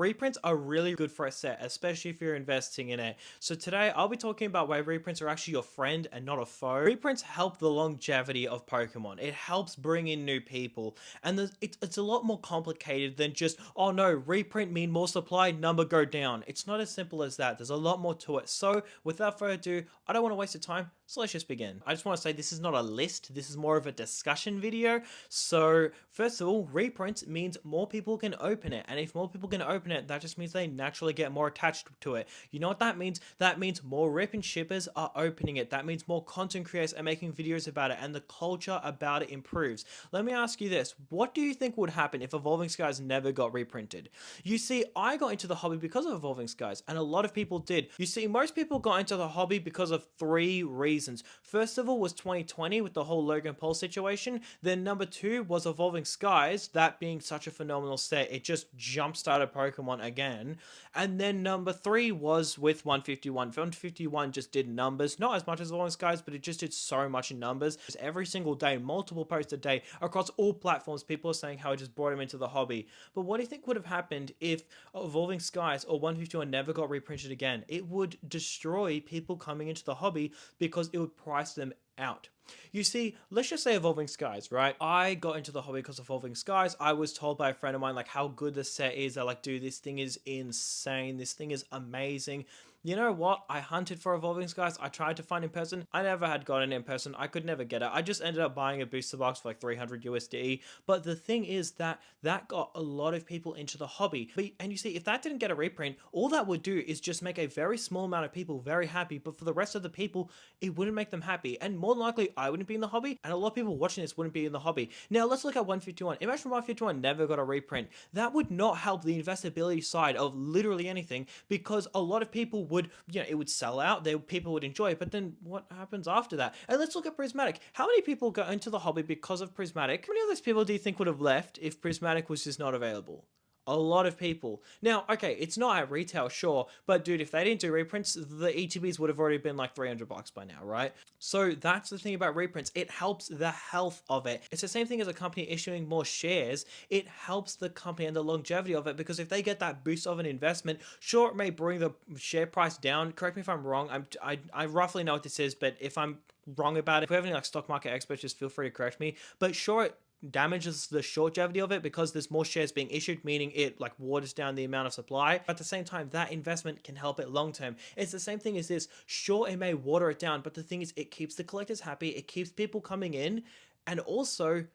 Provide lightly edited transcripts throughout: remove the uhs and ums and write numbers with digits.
reprints are really good for a set, especially if you're investing in it. So today I'll be talking about why reprints are actually your friend and not a foe. Reprints help the longevity of Pokemon. It helps bring in new people, and it's a lot more complicated than just, oh no, reprint mean more supply, number go down. It's not as simple as that. There's a lot more to it. So without further ado, I don't want to waste your time, so let's just begin. I just want to say this is not a list, this is more of a discussion video. So first of all, reprints means more people can open it, and if more people can open it, that just means they naturally get more attached to it. You know what that means? That means more rip shippers are opening it. That means more content creators are making videos about it, and the culture about it improves. Let me ask you this: what do you think would happen if Evolving Skies never got reprinted? You see, I got into the hobby because of Evolving Skies, and a lot of people did. You see, most people got into the hobby because of three reasons. First of all was 2020 with the whole Logan Paul situation. Then number two was Evolving Skies, that being such a phenomenal set. It just jump-started Pokemon again. And then number three was with 151. 151 just did numbers, not as much as Evolving Skies, but it just did so much in numbers. Every single day, multiple posts a day, across all platforms, people are saying how it just brought him into the hobby. But what do you think would have happened if Evolving Skies or 151 never got reprinted again? It would destroy people coming into the hobby because it would price them out. You see, let's just say Evolving Skies, right? I got into the hobby because of Evolving Skies. I was told by a friend of mine like how good the set is. They're like, dude, this thing is insane. This thing is amazing. You know what? I hunted for Evolving Skies. I tried to find in person. I never had gotten it in person. I could never get it. I just ended up buying a booster box for like 300 USD. But the thing is that got a lot of people into the hobby. And you see, if that didn't get a reprint, all that would do is just make a very small amount of people very happy. But for the rest of the people, it wouldn't make them happy. And more than likely, I wouldn't be in the hobby. And a lot of people watching this wouldn't be in the hobby. Now, let's look at 151. Imagine 151 never got a reprint. That would not help the investability side of literally anything, because a lot of people would, it would sell out, people would enjoy it, but then what happens after that? And let's look at Prismatic. How many people got into the hobby because of Prismatic? How many of those people do you think would have left if Prismatic was just not available? A lot of people. Now, okay, it's not at retail, sure, but dude, if they didn't do reprints, the ETBs would have already been like 300 bucks by now, right? So that's the thing about reprints. It helps the health of it. It's the same thing as a company issuing more shares. It helps the company and the longevity of it, because if they get that boost of an investment, sure, it may bring the share price down. Correct me if I'm wrong. I roughly know what this is, but if I'm wrong about it, if we have any like stock market experts, just feel free to correct me. But sure, it damages the longevity of it because there's more shares being issued, meaning it like waters down the amount of supply. At the same time, that investment can help it long term. It's the same thing as this. Sure, it may water it down, but the thing is, it keeps the collectors happy, it keeps people coming in, and also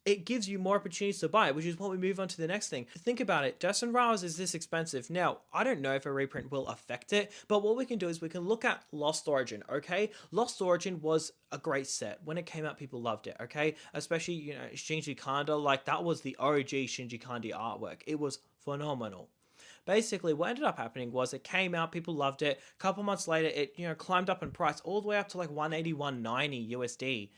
it gives you more opportunities to buy, which is what we move on to the next thing. Think about it. Destin Rouse is this expensive. Now, I don't know if a reprint will affect it, but what we can do is we can look at Lost Origin, okay? Lost Origin was a great set. When it came out, people loved it, okay? Especially, Shinji Kanda, like that was the OG Shinji Kanda artwork. It was phenomenal. Basically, what ended up happening was it came out, people loved it. A couple months later, it climbed up in price all the way up to like 180, 190 USD.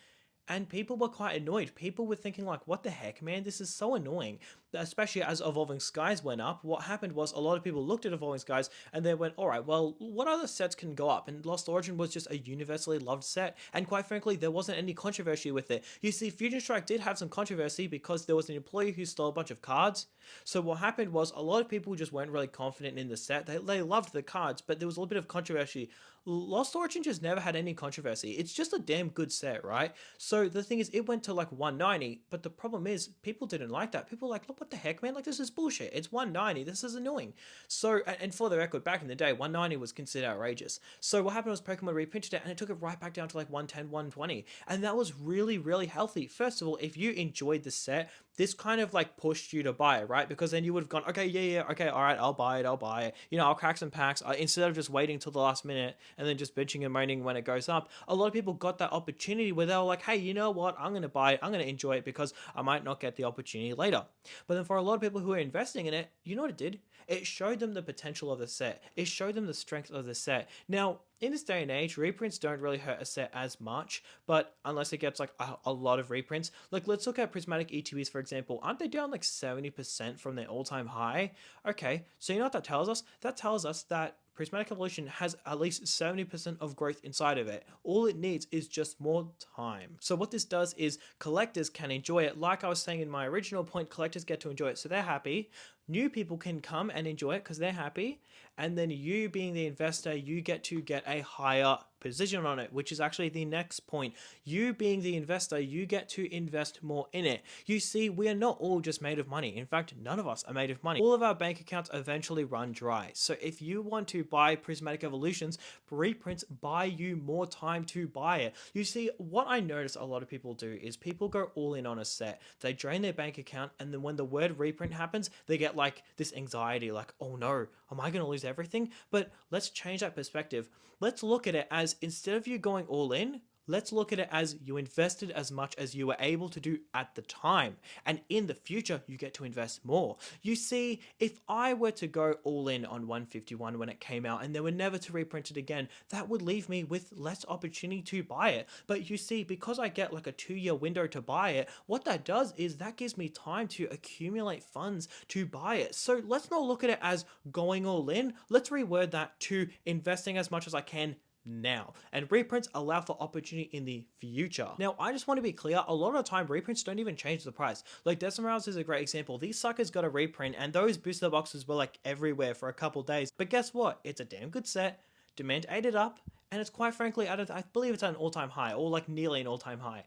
And people were quite annoyed. People were thinking like, what the heck, man? This is so annoying. Especially as Evolving Skies went up, what happened was a lot of people looked at Evolving Skies and they went, all right, well, what other sets can go up? And Lost Origin was just a universally loved set. And quite frankly, there wasn't any controversy with it. You see, Fusion Strike did have some controversy because there was an employee who stole a bunch of cards. So what happened was a lot of people just weren't really confident in the set. They loved the cards, but there was a little bit of controversy. Lost Origin just never had any controversy. It's just a damn good set, right? So the thing is, it went to like 190, but the problem is people didn't like that. People were like, look, what the heck, man? Like, this is bullshit. It's 190. This is annoying. So, and for the record, back in the day, 190 was considered outrageous. So what happened was Pokemon reprinted it and it took it right back down to like 110, 120. And that was really, really healthy. First of all, if you enjoyed the set, this kind of like pushed you to buy it, right? Because then you would have gone, okay, yeah, okay, all right, I'll buy it. I'll crack some packs. Instead of just waiting till the last minute and then just bitching and moaning when it goes up, a lot of people got that opportunity where they were like, hey, you know what? I'm going to buy it. I'm going to enjoy it because I might not get the opportunity later. But then for a lot of people who are investing in it, you know what it did? It showed them the potential of the set. It showed them the strength of the set. Now, in this day and age, reprints don't really hurt a set as much, but unless it gets like a lot of reprints. Like, let's look at Prismatic ETBs, for example. Aren't they down like 70% from their all-time high? Okay, so you know what that tells us? That tells us that Prismatic Evolution has at least 70% of growth inside of it. All it needs is just more time. So what this does is collectors can enjoy it. Like I was saying in my original point, collectors get to enjoy it, so they're happy. new people can come and enjoy it because they're happy, and then you being the investor, you get to get a higher position on it, which is actually the next point. You being the investor, you get to invest more in it. You see, we are not all just made of money. In fact, none of us are made of money. All of our bank accounts eventually run dry. So if you want to buy Prismatic Evolutions, reprints buy you more time to buy it. You see, what I notice a lot of people do is people go all in on a set. They drain their bank account, and then when the word reprint happens, they get like this anxiety, like, oh no, am I going to lose everything? But let's change that perspective. Let's look at it as, instead of you going all in, let's look at it as you invested as much as you were able to do at the time. And in the future, you get to invest more. You see, if I were to go all in on 151 when it came out and they were never to reprint it again, that would leave me with less opportunity to buy it. But you see, because I get like a 2-year window to buy it, what that does is that gives me time to accumulate funds to buy it. So let's not look at it as going all in. Let's reword that to investing as much as I can now. And reprints allow for opportunity in the future. Now, I just want to be clear, a lot of the time reprints don't even change the price. Like Desirability is a great example. These suckers got a reprint and those booster boxes were like everywhere for a couple days. But guess what? It's a damn good set. Demand ate it up, and it's quite frankly at I believe it's at an all-time high, or like nearly an all-time high.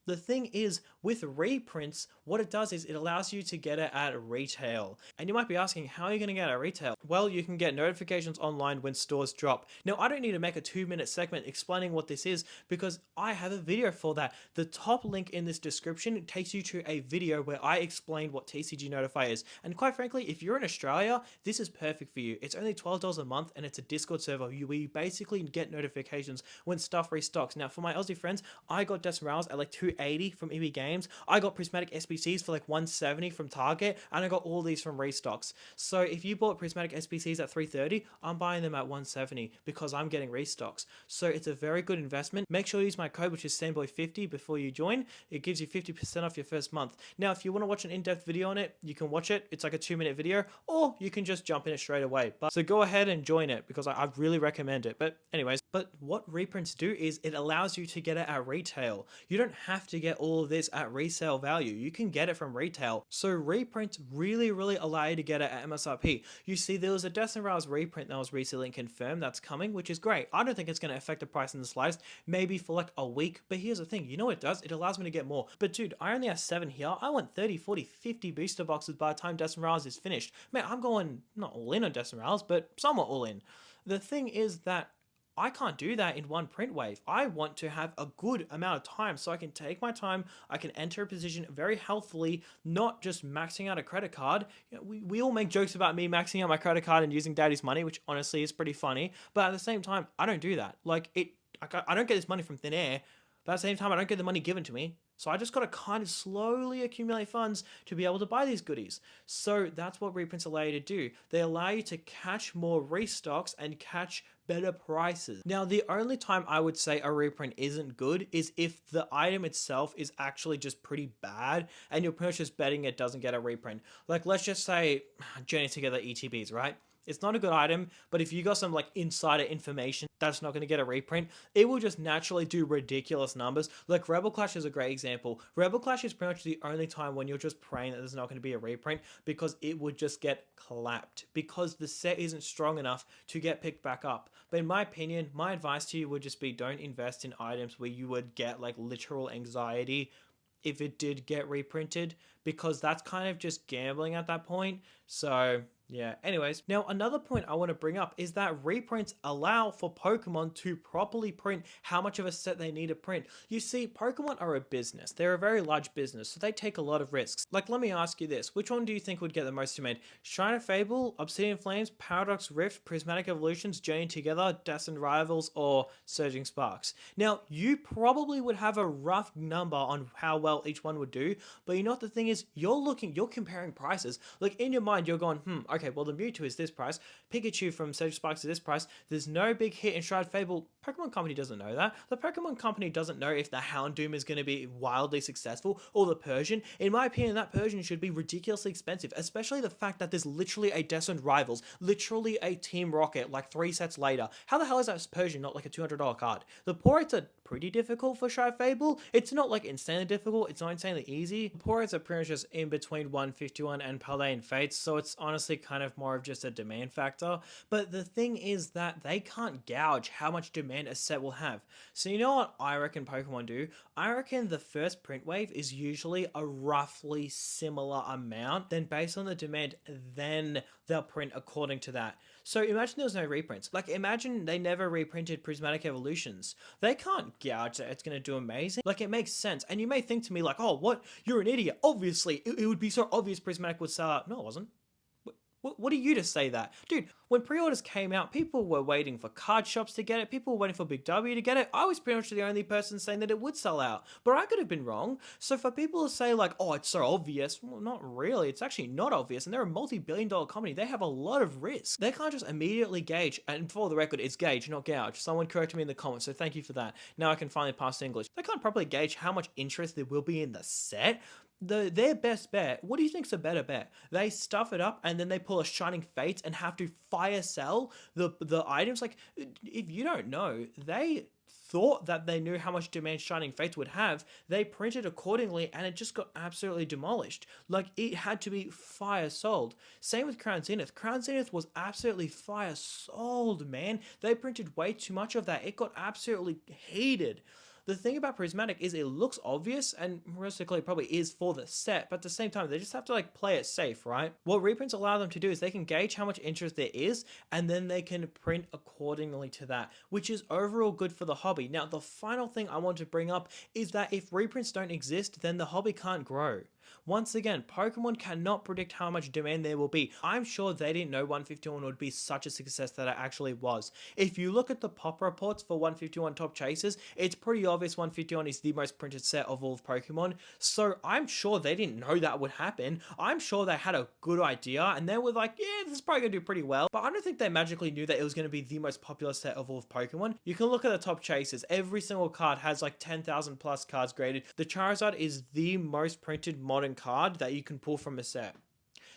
The thing is, with reprints, what it does is it allows you to get it at retail. And you might be asking, how are you going to get it at retail? Well, you can get notifications online when stores drop. Now, I don't need to make a 2-minute segment explaining what this is because I have a video for that. The top link in this description takes you to a video where I explain what TCGNOTIFY is. And quite frankly, if you're in Australia, this is perfect for you. It's only $12 a month and it's a Discord server where you basically get notifications when stuff restocks. Now, for my Aussie friends, I got Desirability at like 280 from EB Games. I got Prismatic SBCs for like 170 from Target, and I got all these from restocks. So if you bought Prismatic SBCs at 330, I'm buying them at 170 because I'm getting restocks. So it's a very good investment. Make sure you use my code, which is Sandboy50 before you join. It gives you 50% off your first month. Now, if you want to watch an in-depth video on it, you can watch it. It's like a 2-minute video, or you can just jump in it straight away. So go ahead and join it because I really recommend it. But anyways, what reprints do is it allows you to get it at retail. You don't have to get all of this at resale value. You can get it from retail. So reprints really allow you to get it at MSRP. You see, there was a Desirability reprint that was recently confirmed that's coming, which is great. I don't think it's going to affect the price in the slightest, maybe for like a week. But here's the thing, you know what it does? It allows me to get more. But dude, I only have 7 here. I want 30, 40, 50 booster boxes by the time Desirability is finished. Man, I'm going not all in on Desirability, but somewhat all in. The thing is that I can't do that in one print wave. I want to have a good amount of time so I can take my time, I can enter a position very healthily, not just maxing out a credit card. You know, we all make jokes about me maxing out my credit card and using daddy's money, which honestly is pretty funny. But at the same time, I don't do that. Like I don't get this money from thin air, but at the same time, I don't get the money given to me. So I just got to kind of slowly accumulate funds to be able to buy these goodies. So that's what reprints allow you to do. They allow you to catch more restocks and catch better prices. Now, the only time I would say a reprint isn't good is if the item itself is actually just pretty bad and you're pretty much just betting it doesn't get a reprint. Like, let's just say Journey Together ETBs, right? It's not a good item, but if you got some like insider information that's not going to get a reprint, it will just naturally do ridiculous numbers. Like Rebel Clash is a great example. Rebel Clash is pretty much the only time when you're just praying that there's not going to be a reprint because it would just get clapped because the set isn't strong enough to get picked back up. But in my opinion, my advice to you would just be don't invest in items where you would get like literal anxiety if it did get reprinted, because that's kind of just gambling at that point. So yeah, anyways. Now, another point I want to bring up is that reprints allow for Pokemon to properly print how much of a set they need to print. You see, Pokemon are a business. They're a very large business, so they take a lot of risks. Like, let me ask you this. Which one do you think would get the most demand? Shine and Fable, Obsidian Flames, Paradox Rift, Prismatic Evolutions, Journey Together, Destined Rivals, or Surging Sparks? Now, you probably would have a rough number on how well each one would do, but you know what the thing is? You're comparing prices. Like, in your mind, you're going, okay, well, the Mewtwo is this price, Pikachu from Surging Sparks is this price, there's no big hit in Shroud Fable. Pokemon Company doesn't know that. The Pokemon Company doesn't know if the Houndoom is going to be wildly successful, or the Persian. In my opinion, that Persian should be ridiculously expensive, especially the fact that there's literally a Destined Rivals, literally a Team Rocket, like 3 sets later. How the hell is that Persian not like a $200 card? The Pory's a pretty difficult for Shy Fable. It's not like insanely difficult, it's not insanely easy. Portraits are pretty much just in between 151 and Paldean Fates, so it's honestly kind of more of just a demand factor. But the thing is that they can't gouge how much demand a set will have. So you know what I reckon Pokemon do? I reckon the first print wave is usually a roughly similar amount. Then based on the demand, then they'll print according to that. So imagine there was no reprints. Like imagine they never reprinted Prismatic Evolutions. They can't gouge that it's going to do amazing. Like it makes sense. And you may think to me like, oh, what? You're an idiot. Obviously, it would be so obvious Prismatic would sell out. No, it wasn't. What are you to say that? Dude, when pre-orders came out, people were waiting for card shops to get it. People were waiting for Big W to get it. I was pretty much the only person saying that it would sell out. But I could have been wrong. So for people to say like, oh, it's so obvious. Well, not really. It's actually not obvious. And they're a multi-billion-dollar company. They have a lot of risk. They can't just immediately gauge. And for the record, it's gauge, not gouge. Someone corrected me in the comments, so thank you for that. Now I can finally pass to English. They can't properly gauge how much interest there will be in the set. Their best bet, what do you think's a better bet? They stuff it up and then they pull a Shining Fates and have to fire sell the items? Like, if you don't know, they thought that they knew how much demand Shining Fates would have. They printed accordingly and it just got absolutely demolished. Like, it had to be fire sold. Same with Crown Zenith. Crown Zenith was absolutely fire sold, man. They printed way too much of that. It got absolutely heated. The thing about Prismatic is it looks obvious, and realistically it probably is for the set, but at the same time they just have to like play it safe, right? What reprints allow them to do is they can gauge how much interest there is, and then they can print accordingly to that, which is overall good for the hobby. Now the final thing I want to bring up is that if reprints don't exist, then the hobby can't grow. Once again, Pokemon cannot predict how much demand there will be. I'm sure they didn't know 151 would be such a success that it actually was. If you look at the pop reports for 151 top chasers, it's pretty obvious 151 is the most printed set of all of Pokemon. So I'm sure they didn't know that would happen. I'm sure they had a good idea and they were like, yeah, this is probably going to do pretty well. But I don't think they magically knew that it was going to be the most popular set of all of Pokemon. You can look at the top chasers. Every single card has like 10,000 plus cards graded. The Charizard is the most printed modern card that you can pull from a set.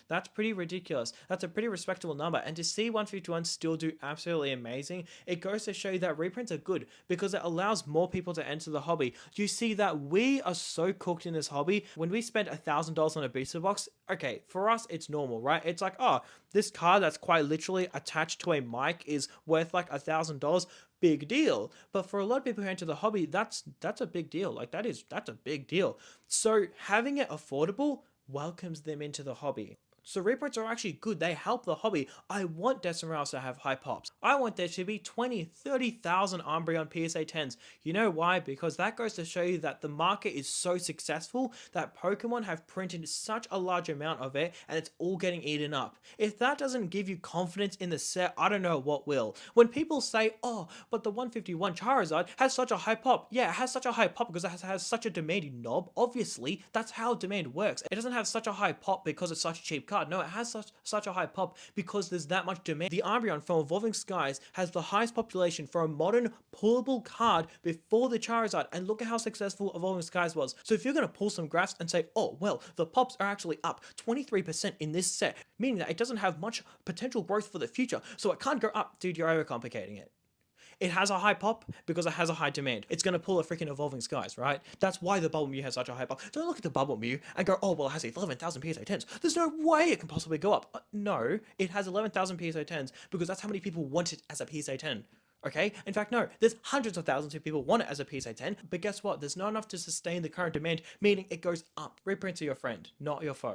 That's pretty ridiculous. That's a pretty respectable number. And to see 151 still do absolutely amazing, it goes to show you that reprints are good because it allows more people to enter the hobby. You see that we are so cooked in this hobby. When we spend $1,000 on a booster box, okay, for us, it's normal, right? It's like, oh, this card that's quite literally attached to a mic is worth like $1,000. Big deal. But for a lot of people who enter the hobby, that's a big deal. Like that's a big deal. So having it affordable welcomes them into the hobby. So reprints are actually good. They help the hobby. I want Desirability to have high pops. I want there to be 20, 30,000 Umbreon PSA 10s. You know why? Because that goes to show you that the market is so successful that Pokemon have printed such a large amount of it and it's all getting eaten up. If that doesn't give you confidence in the set, I don't know what will. When people say, oh, but the 151 Charizard has such a high pop. Yeah, it has such a high pop because it has such a demanding knob. Obviously, that's how demand works. It doesn't have such a high pop because it's such a cheap card. No, it has such a high pop because there's that much demand. The Umbreon from Evolving Skies has the highest population for a modern pullable card before the Charizard, and look at how successful Evolving Skies was. So if you're going to pull some graphs and say, oh, well, the pops are actually up 23% in this set, meaning that it doesn't have much potential growth for the future, so it can't go up, dude, you're overcomplicating it. It has a high pop because it has a high demand. It's going to pull a freaking Evolving Skies, right? That's why the Bubble Mew has such a high pop. Don't look at the Bubble Mew and go, oh, well, it has 11,000 PSA 10s. There's no way it can possibly go up. No, it has 11,000 PSA 10s because that's how many people want it as a PSA 10. Okay? In fact, no, there's hundreds of thousands of people want it as a PSA 10, but guess what? There's not enough to sustain the current demand, meaning it goes up. Reprints are your friend, not your foe.